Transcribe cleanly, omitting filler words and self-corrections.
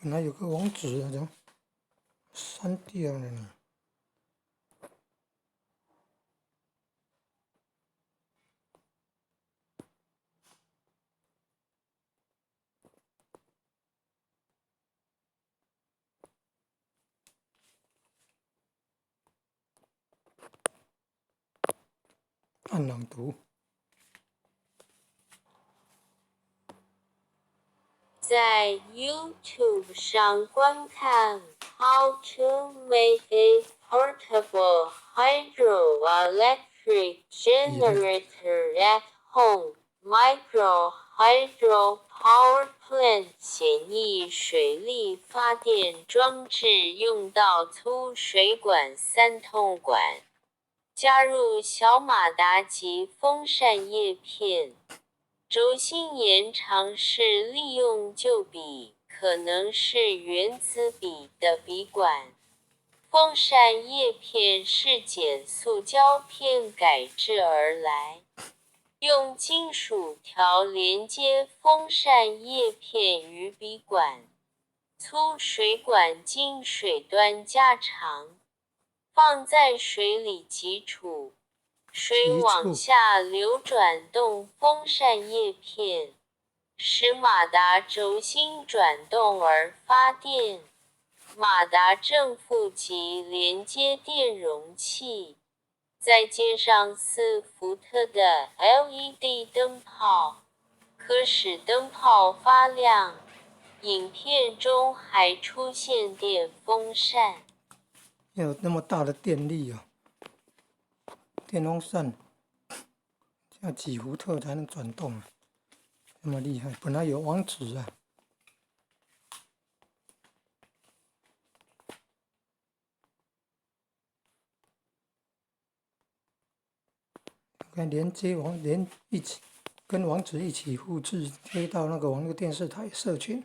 本来有个网址的，怎么删掉了呢？按朗读。在 YouTube 上观看 How to make a portable hydroelectric generator at home micro hydro power plant 简易水力发电装置用到粗水管3通管，加入小马达及风扇叶片。轴心延长是利用旧笔，可能是原子笔的笔管。风扇叶片是碱塑胶片改制而来，用金属条连接风扇叶片与笔管。粗水管经水端加长，放在水里急储。水往下流转动风扇叶片，使马达轴心转动而发电。马达正负极连接电容器，再接上4伏特的 LED 灯泡，可使灯泡发亮。影片中还出现电风扇。有那么大的电力啊！电风扇要几伏特才能转动啊？那么厉害！本来有网址啊。看连接一起跟网址一起复制贴到那个网络电视台社群。